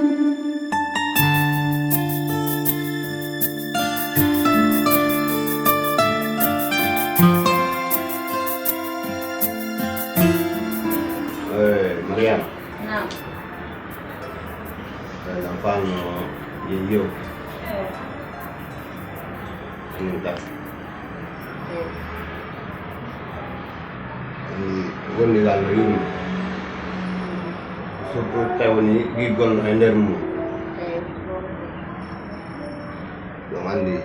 Mariam. Naam. Kwa mfano hiyo ndio woni dal yum so ko tawni gigol no nder mu do mandi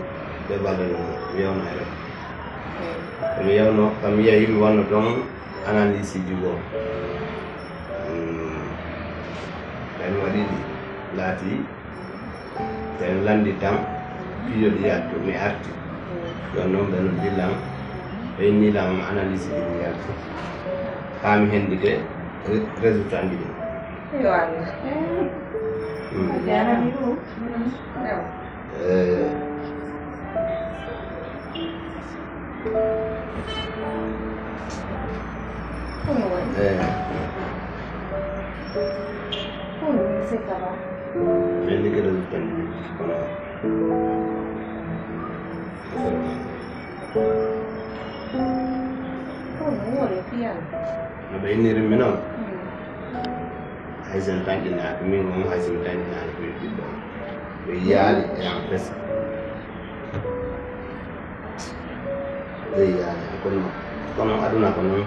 be balde no yewna rek mi yewno kam yeyi mi wonno don analyse jugo en wadi lati ten landi tam piyo dia to mi arti don non ben bilang e ni lam analyse ni yalto kam hendike résultat ndi yo Allah jana biru Sekaba. Ini kita rutan kalau boleh pian. Apa ini remeno? Hasil tadi nak, minum hasil tadi nak begitu. Iya, yang pres. Iya, kono aduna kono.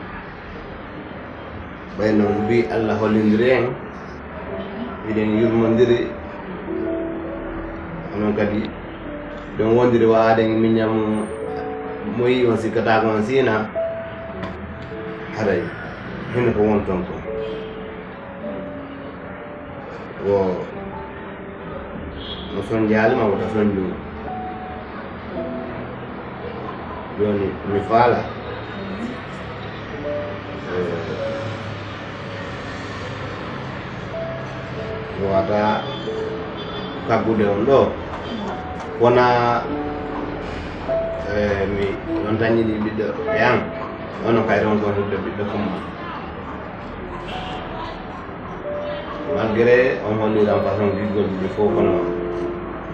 Bayi nunggu Allah holindreng. Iden yurmondiri onon kadi don wondiri waaden miñam moyi on sikkata kon sina haray hen ko won ton ko wo no son jalma wota son ju joni mi faala wata kabude on do wona mi non tani di biddo yang ono kay ron ko biddo ko mo malgré on holli ram façon digol bi fo kono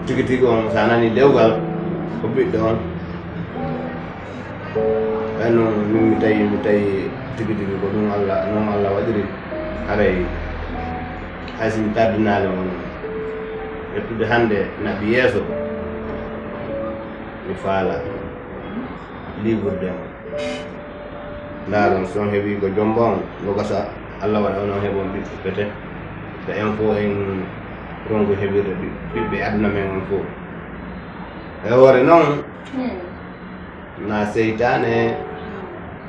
tigiti on sanani dewgal ko biddo on eno mi tay tigiti ko dum Allah non Allah wadiri aray hasin tardinale on ettude hande nabi yeso mi faala livre dem ndaron son heewi ko jombon no gasa Allah waɗa onon heɓon ɓiɓɓe pete so en fo en rongo heɓirde ɓiɓɓe aduna men on fof e hoore noon na seytane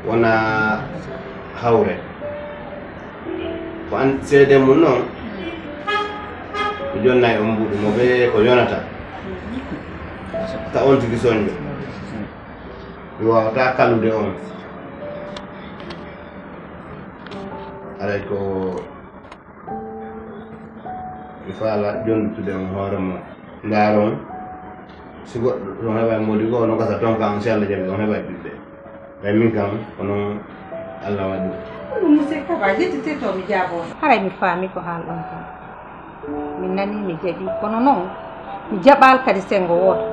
wona hawre ko an seede mum noon ko jonna e on mbuɗu mo ɓe ko yonata ta on tigi soñjo mi wawata kalude on aray ko mi faala jondutude on hoore mo ndaaron si goɗɗo on heɓa modi ko no gasa ton kam si Allah jaɓi on heɓa ɓiɓɓe ɓay min kam kono Allah waɗi ɗum Sekaba jettete to mi jaabo haray mi faami ko haal ɗon kam min nani mi jaɓi kono noon mi jaɓal kadi sengo woto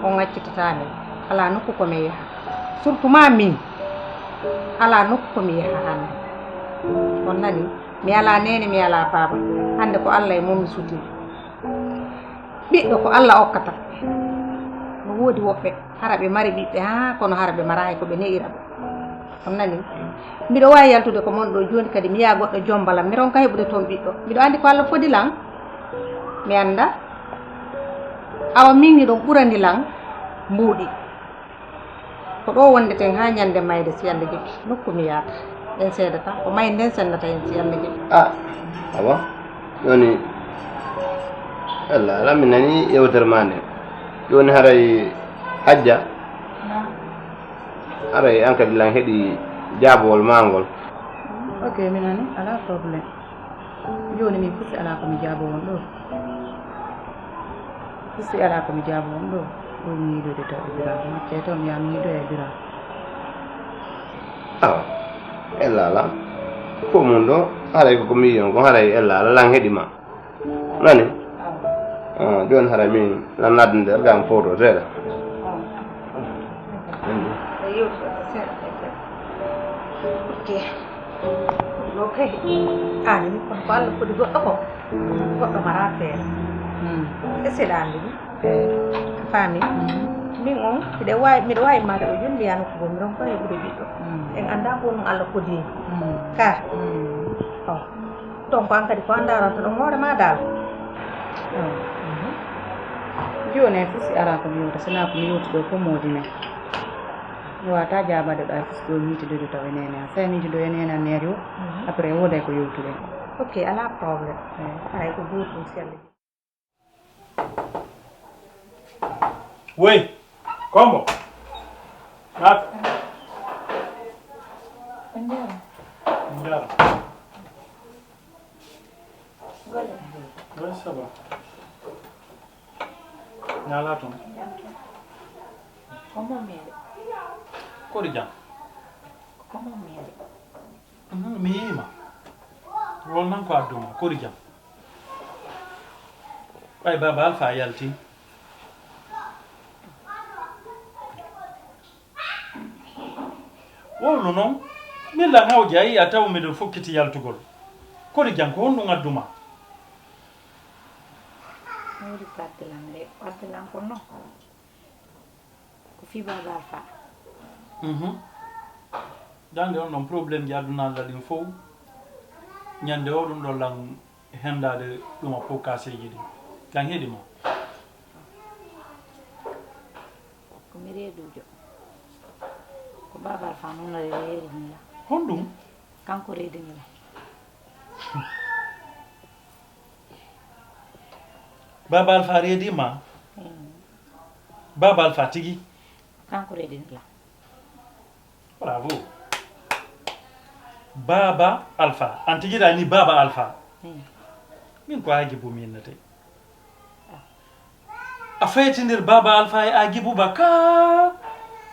on accitataɓe ala nokku komi yaha surtout ma min ala nokku komi yaha hande on nani mi ala nene mi ala baaba hande ko Allah e mum mi suti ɓiɗɗo ko Allah okkata no woodi woɓɓe hara ɓe mari ɓiɓɓe ha kono hara ɓe marayi ko ɓe ne'ira ɓe on nani mbiɗo wawi yaltude ko mon ɗo joni kadi mi yaa goɗɗo jombalam mi ronka heɓude toon ɓiɗɗo mbiɗo andi ko Allah fodilan mi anda awa minni ɗon ɓurani lan mbuuɗi ko ɗo wondeten ha ñande mayde si Allah jaɓi nokku mi yaata ɗen seeda tan ko may nden sendata hen si Allah jaɓi awa joni Allah ala mi nani yewtere ma nde joni haray hajja haray an kadi lan heeɗi jaabowol mangol ok mi nani ala probléme joni min fusi ala komi jaabo won ɗo fusi ala komi jaabo won ɗo ɗum miiɗode taw e birago macce taw mi yam miiɗo e birago awa ella ala fof mum ɗo haray koko miyon ko haray ella ala lan heeɗima nani jon hara min lan nadde gam photo zera oke oke ini kon pal ko di goɗɗo ko marate ese dandi fami min on miɗo wawi mata ɗo jondi yano ko mi ron koye ɓuuri ɓiɗɗo en anda ko non Allah kodi ka donc an kadi ko andaranta ɗon hoore ma dal joni fof si ala ko mi yewta sona ko mi yewti ɗo ko modi men mi wata jabade ɗo fof ɗo miitidodo taw enene a sa miitido enene a neer yo après woday ko yewtuɗen ok ala probléme ay ko gotum selle oui kombo nat njara oui ça va ñala ton Comment mère? kodi jam Comment mère? mi yima wol nan ko adduma kodi jam ay baba alfa yalti wolu noon min la ŋawji ayi a taw miɗo fokkiti yaltugol kodi jam ko honɗum adduma Mawdi partilan de partilan ko no ko fi baba alfa jande on ɗon probléme ji addunaɗa ɗin fof ñande o ɗum ɗo lan hendade ɗuma fof kaseji ɗi kan heeɗima ko mi reedujo ko baba alfa noon reedinila honɗum kanko reedinila baba alpha reedima baba alpha tigi kanko reedinila bravo baba alpha an tigiɗa ni baba alpha min ko agibu minnete a faytidir baba alpha e agibu ba ka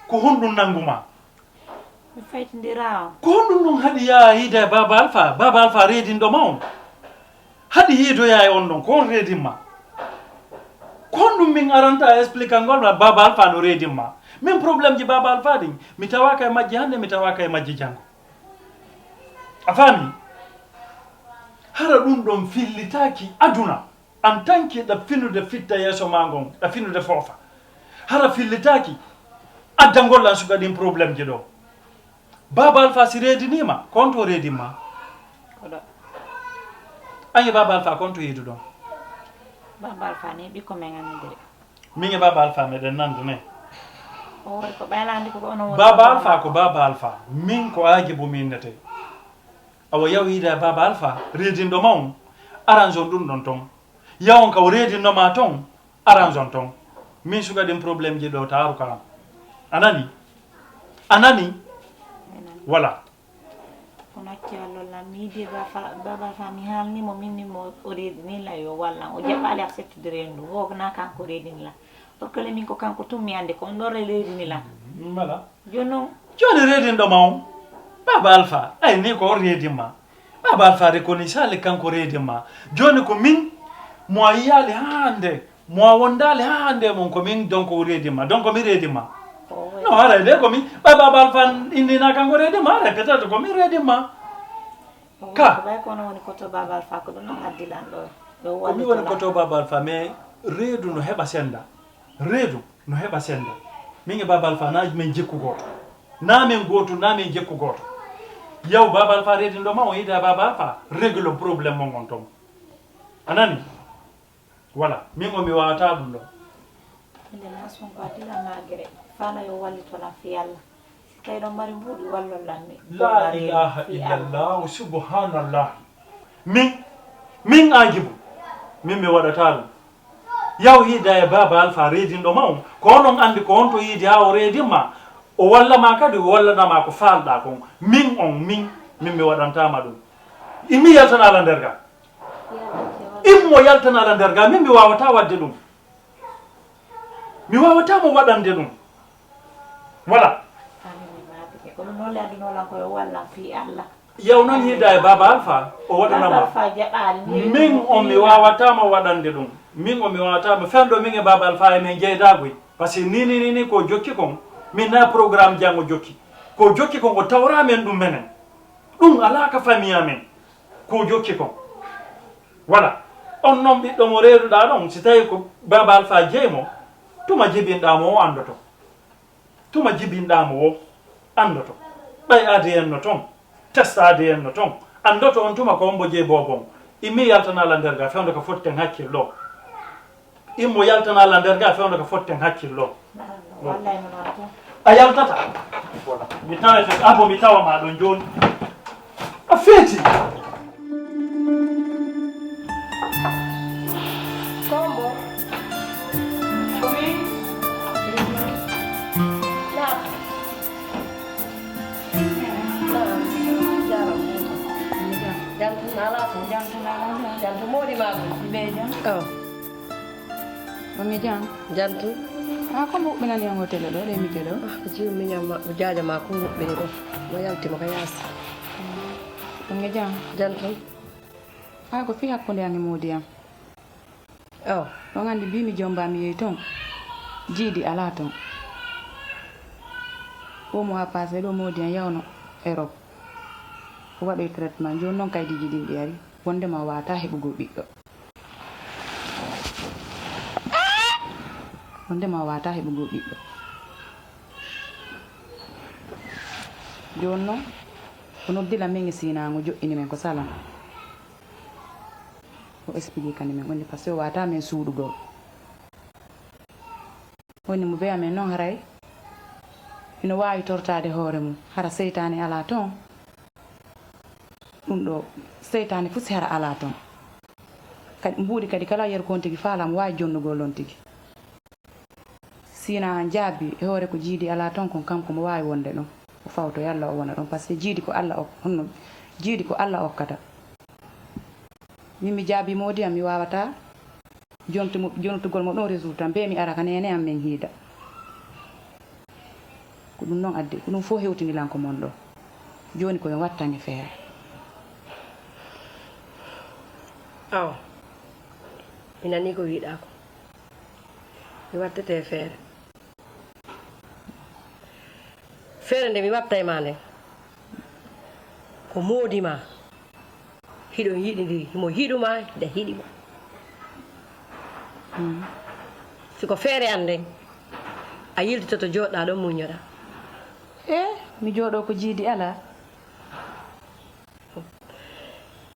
ko honɗum nanguma mi faytindira ko honɗum ɗum haɗi ya hiida baba alpha reedinɗoma on haɗi hiidoya e on ɗon ko on reedinma ko honɗum min aranta explique ngol baba alpha no reedinma min probléme ji baba alpha ɗin mi tawaka e majji hannde mi tawaka e majji janngo a faami hara ɗum ɗon fillitaki aduna en tant que ɗa finude fitta yeeso ma ngon ɗa finude foofa hara fillitaki addangol an suka ɗin probléme ji ɗo baba alpha si reedinima konto reedinma koɗo ange baba alpha konto yiidu ɗon baba alfa ni ɓikko men andidire min e baba alpha meɗen nande ne o ko ɓaylandi ko ono baba alpha ko baba alpha min ko agibu minnete awa yaw yiida baba alpha reedinɗoma on arrange on ɗum ɗon ton yawon kaw reedinnoma ton arrange on ton min suka ɗin probléme ji ɗo taaru kalam anani voilà kono acci wallolla mi yiidi baba alfa mi haalnimo minnimo o reedinila yo wallan o jaɓɓali acceptudere ndu wogna kanko reedinila pour que le min ko kanko tummi ande ko on ɗo reedinila voilà joni noon joni reedinɗoma on baba alpha ay ni ko on reedinma baba alpha reconnaissale kanko reedinma joni ko min mo a yiyali hande mo a wondali hande mon ko min donc o reedinma donc mi reedinma no haray de komi baba alpha indina kanko reedinma haray peut être komin reedinma ka ɓay kono woni koto baba alpha ko ɗum noon addilan ɗo komi woni koto baba alpha mais reedu no heɓa senda reedu no heɓa senda min e baba alpha naji men jekku goto na min goto na min jekku goto yaw baba alpha reedinɗoma o yiida baba alpha régle probléme mo gon ton anani voilà min o mi wawata ɗum ɗo inde nason ko addilan nagere fala yo wallitolan fi allah si tawi ɗon mari mbuuɗi wallollanmi la ilaha illallah subhanallah min agibu min mi waɗata ɗum yaw yiida e baba alpha reedinɗoma on ko onon andi ko on to yiidi ha o reedinma o wallama kadi o wallanama ko falɗa kon min mi waɗantama ɗum imi yaltana ala nder ga immo yaltana ala nder ga min mi wawata wadde ɗum mi wawatamo waɗande ɗum voilà amimi maɓe ko ɗum noon le addunolan koyo wallan fi allah yow non hida e baba alpha o waɗanama min o mi wawatama waɗande ɗum min o mi wawatama fenɗo min e baba alpha e min jeydagoy par ce que ni ko jokki kon min na programme jango jokki ko jokki kon o tawra men ɗum menen ɗum ala ka famille amen ko jokki kon voilà on noon ɓiɗɗo mo reeduɗa ɗon si tawi ko baba alpha jeeymo tuma jibinɗamo o andoto tuma jibinɗamo o andoto ɓay ADN no toon test ADN no toon andoto on tuma ko ombo jeey bobon immi yaltanala nder ga fewde ko fotten hakkillo immo yaltanala nder ga fewde ko fotten hakkillo a yaltata voilà mi tawete abo mi tawa ma ɗon joni a feeti Kombo. Jantu modi mago beja. Oh. Mami jang. Jantu. Ko bu minan yang hotel do de mi kedo. Ji mi nyama jaja ma ko be do. Mo yalti ma kayas. Mami jang. Jantu. Ko fi hakkunde yang modi am. Oh. Ɗon andi mbimi jombami yeyi toon jiidi ala toon omo ha passé ɗo modi en yawno Europe o waɗoy traitement joni noon kaydi jiɗin ɗi ari wondema wata heɓugo ɓiɗɗo wondema wata heɓugo ɓiɗɗo joni noon o noddila min e sinago joƴƴini men ko salam o explique kani men woni par ce que wata men suuɗugol woni mo wiya men noon haray ina wawi tortade hoore mum hara seytane ala toon ɗum ɗo seytane fusi hara ala toon kadi mbuuɗi kadi kala yer kon tigui faalam wawi jonnugol lon tigui sina han jaabi e hoore ko jiidi ala toon kon kanko mo wawi wonde ɗon o fawto yalla o wona ɗon par ce que jiidi ko Allah honno jiidi ko Allah okkata min mi jaabi modi am mi wawata jontugol mo ɗon résultat mbe mi ara ka nene am men hiida ko ɗum noon addi ko ɗum fof hewtinilanko mon ɗo joni koye wattange feere Aw. Minani ko wiɗa ko. Mi wattete feere. Feere nde mi watta e ma nde ko moodi ma hiɗo yiɗidiri mo hiɗuma nde hiɗimo siko feere an nden a yiltitoto joɗɗa ɗon muñoɗa mi jooɗo ko jiidi ala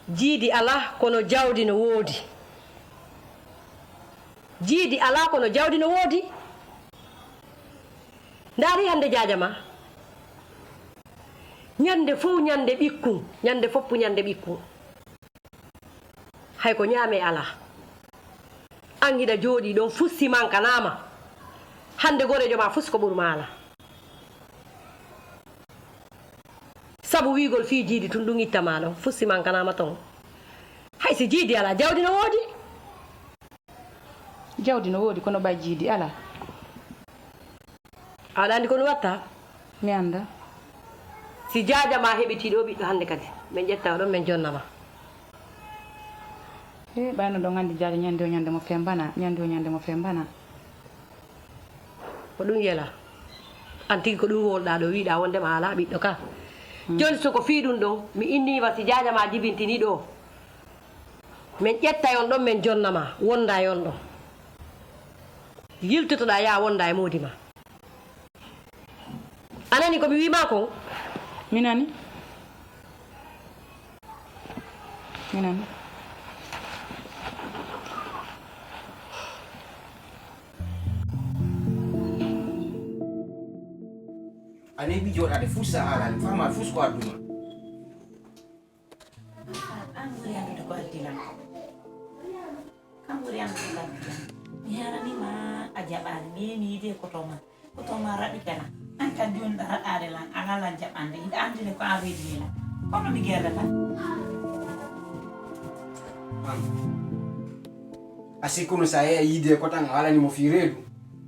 jiidi ala kono jawdi no woodi jiidi ala kono jawdi no woodi ndaari hande jaaja ma ñande fof ñande ɓikkun ñande foppu ñande ɓikkun hay ko ñaame ala an hiɗa jooɗi ɗon fusti mankanama hande gorejo ma fusti ko ɓurma ala sabu wigol fi jiidi tun ɗum ittama ɗon fusti mankanama ton hay si jiidi ala jawdi no woodi jawdi no woodi kono ɓay jiidi ala aɗa andi kono watta mi anda si jaaja ma heɓitiɗo ɓiɗɗo hande kadi min ƴetta ɗon min jonnama ɓayno ɗon andi jaaja ñande o ñande mo fembana ñande o ñande mo fembana ko ɗum yela an tigi ko ɗum wolɗa ɗo wiɗa wondema ala ɓiɗɗo ka joni soko fi ɗum ɗon mi innima si jaaja ma jibintini ɗo min ƴetta yon ɗon min jonnama wonda yon ɗon yiltotoɗa ya wonda e moodi ma anani komi wima kon minani ane bi joɗade fuu sa alani fama fuu ko adduma an ɓuri andude ko addilan kam ɓuri andude ko addilan mi haranima a jaɓani mbiyemi yiide kotoma raɗi kena an kadi joni ɗa raɗade lan alalan jaɓande hiɗa andine ko an reedinila kono mi guerdata a sikkuno sa yeeya yiide ko tan alanimo fi reedu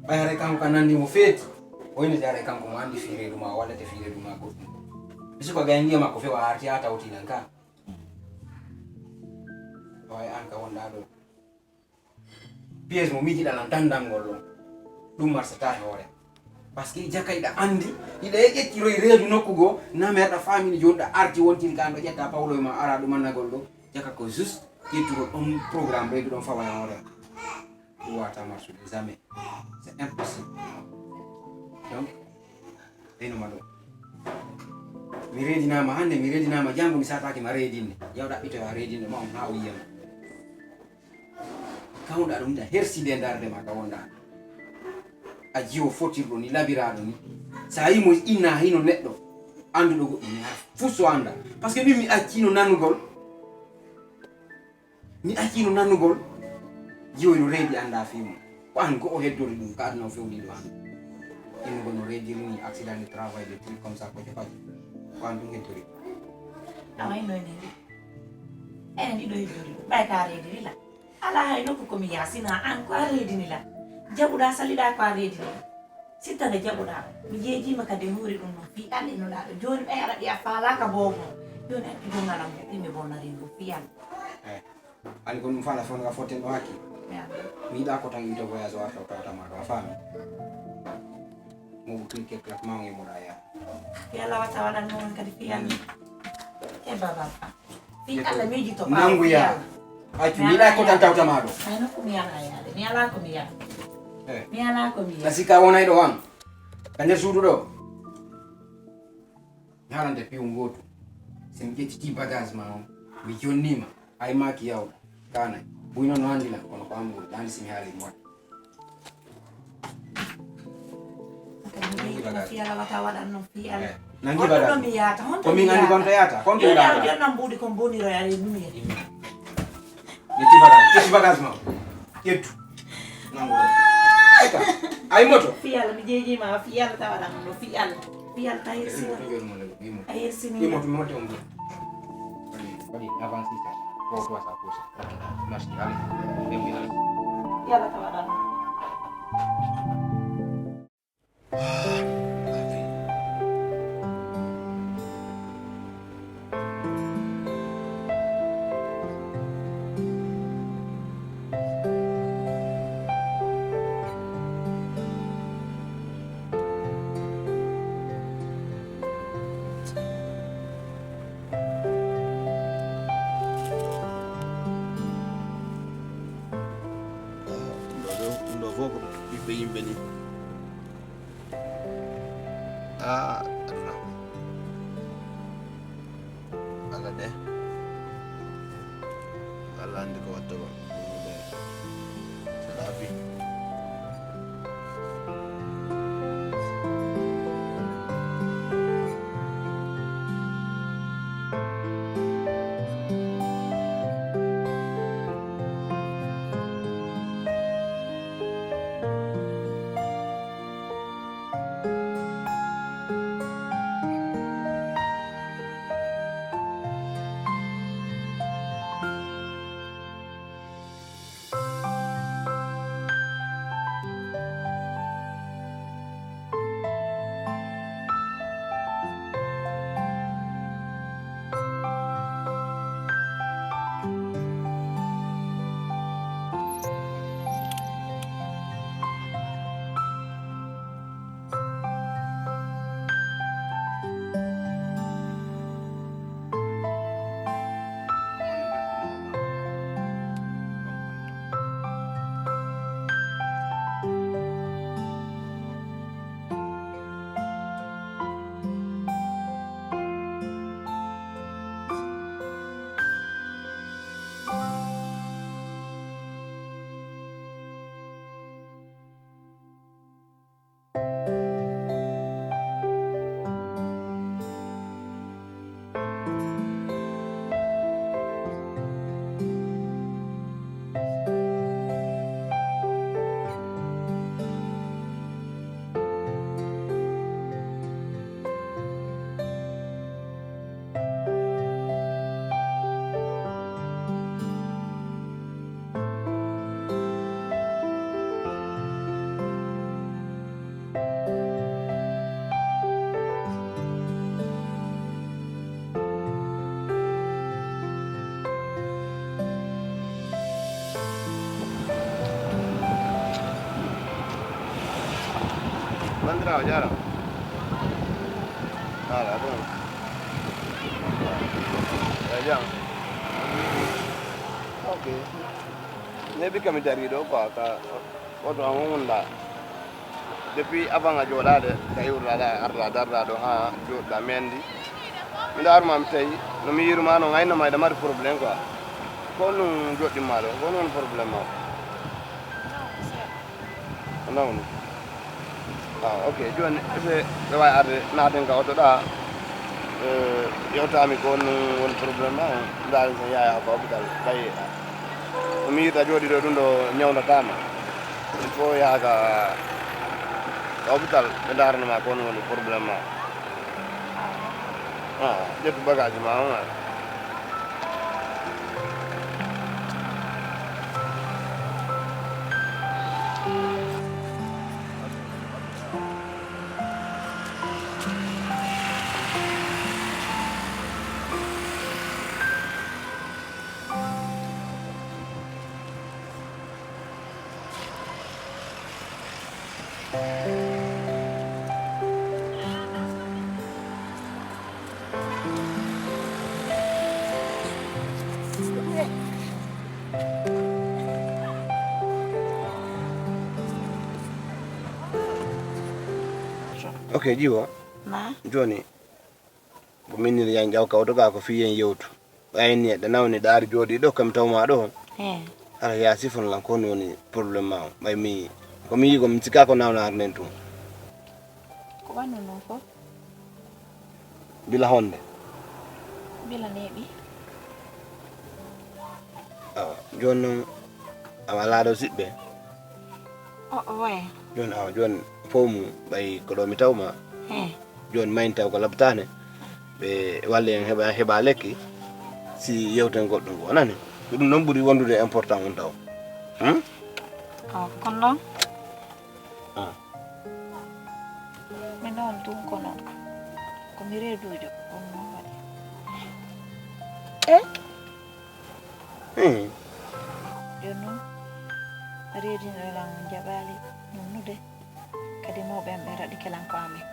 ɓayre kanko ka nandimo feeti oyno jare kanko mo andi fi reedu ma walla te fi reedu ma goɗɗum Bisu ko gandi ma ko fe wa arti ata uti nan ka way an ka wonda do pièce mo miji dan tandam gollo dum marsata hore parce que jaka ida andi ida yetti roy reedu nokkugo na merda famille jonda arti wontin kando jetta pawlo ma ara dum managol do jaka ko juste yettugo on programme reedu don fawa hore wata marche jamais c'est impossible donc deno mado mi redinama hande mi redinama jango mi sataki ma redinde yawda bito ya redinde ma on ha o yiyam kawda dum da herside darde ma kawonda a jiwo fotirdo ni labirado ni sa yimo inna hino neddo andudo go ni fuso anda parce que mi accino nanugol jiwo no redi anda fimu ko an go o heddori dum ka adna fewdi do an ino go no redi ni accident de travail des trucs comme ça ko defat ko an dum heddori awai no ni en di do bay ka redi la ala hay no ko mi yasina an ko redi ni la jabuda salida ko redi sita da jabuda mi jeji maka de huri dum fi ande no la joni be ala ya fala ka bobo joni ak do ngalam mi bonari do fi an ani ko dum fala fon ga foten do haki ya mi da ko tan ito voyage warta tawta ma do fami mo bukin ke klak ma ngi mo daya ya la wata wala no kadi fi an e baba fi ala mi jito nangu ya acu mi da ko tan tawta ma do ay no ko mi ala ya mi ala ko mi ya mi ala ko mi ya nasika wona do wan kanje sudu do halande pi ngoto sem jetti ti bagage ma mi jonnima ay maki yaw kana buino no andila kono ko amul dandi simi hali mo fi ala wata wala no fi ala nangi bada mi yata ko mi ngandi konto yata konto ya yata na mbudi ko mboni ro ya mi yetti bagage ma yettu nangu eka ay moto fi ala mi jeji ma fi ala tawala no fi ala tay sina ay sina ni moto moto mo badi avance ça pour toi ça pour ça merci allez yalla tawala yimɓe ni Allah de Allah andi ko watta ko salafi Bandirawo jarama. Ala bon. Jam. Okay. Nebi kami dari do ko ka oto amunda. Depuis avant nga jolade kay urala arla darda do ha joda mendi. Ndar mam tay no mi yirma no ngayna may damar problème quoi. Ko nu jodi malo ko non problème ma. Non. Ah okay joni se dawai arde na den ka oto da yewtami ko won probléme ma dal so yaaya ko hopital kay mi yita jooɗi ɗo ɗum ɗo ñawnatama il faut yaaga hopital ɓe darnoma ko woni probléme ma ƴettu bagage ma on ok jiwa Na? joni ko minni yan jaw kawto ga ko fiyen yewtu ayni de nawni daari jodi do kam tawma do ala ya sifon lan ko woni problème ma may mi ko mi yigo mi sika ko nawna nen tu Ko wanno non ko? bila honde Bila neɓi. joni awala do sibbe Way. joni joni fomu bay ko do mi tawma joni mayn taw ko labtane be walle en heba lekki si yewten goddum ko nani dum non buri wondude important on taw Kon non? Mi noon tun ko non. Ko mi reedujo on non waɗi. Joni noon reedinoɗam jaɓali nonnude kadi mawɓe en ɓe raɗi kelanko amen.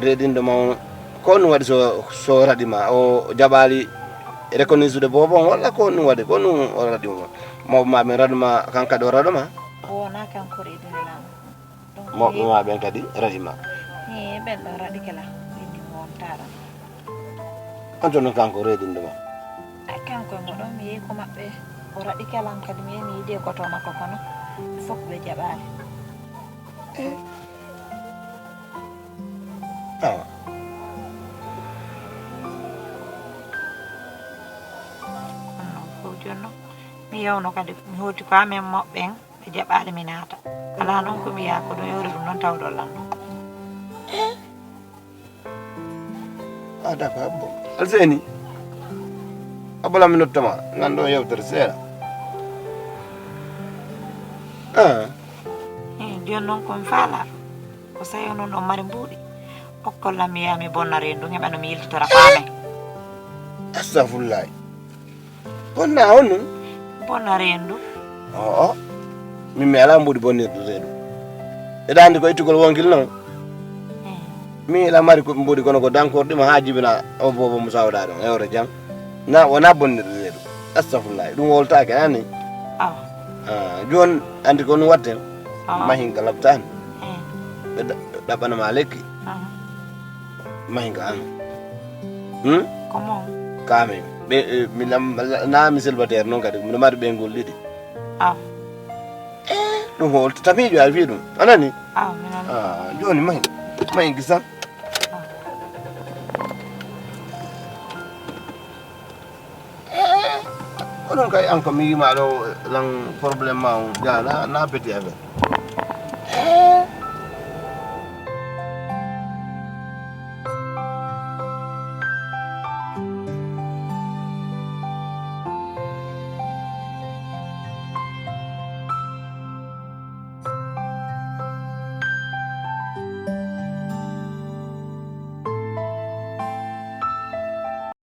redinde ma ko no wadi so radima o jabali reconnaissance de bobon wala ko no wadi ko no radima mo ma ben raduma kanka do raduma Wona kanko reedinoɗam. mo ma ben kadi radima ɓen ɗo raɗi kela ɓenni mo on taran. on ton kanko redinde ma Kanko e moɗon mi yehi ko maɓɓe o raɗi kelan kadi mi yehi mi yiide koto makko kono fof ɓe jaɓali. awa Joni noon mi yewno kadi mi hoti ko amen moɓɓen ɓe jaɓali mi naata ala noon komi yaha ko ɗum yewre ɗum noon tawɗo lanno. d'accord bon alseni abala mi nottama nando yewtere seera Joni noon komi faala ko sayo noon ɗon mari mbuuɗi okkollam mi yaha mi bonna rendu heɓa no mi yiltotora paamen. astafurlahi bonna on non Bonna rendu min mi ala mbuɗi bonnirde reedu eɗa andi ko ittugol wonkil noon mi ila mari ko mbuɗi kono ko dankorɗima ha jibina o bobo mo sawɗa ɗon ewre jam na wona bonnirde reedu astafurlahi ɗum woltake ani joni andi ko ɗum watte mahinka labtani ɓe ɗaɓɓanama lekki mahinka an Comment? Kame be na mi célibataire non kadi mi mari bengol didi ɗum hol tamijo a wi ɗum anani joni mahin gisan onon kay an ko mi yima ɗo lan probléme ma on ja na beti affaire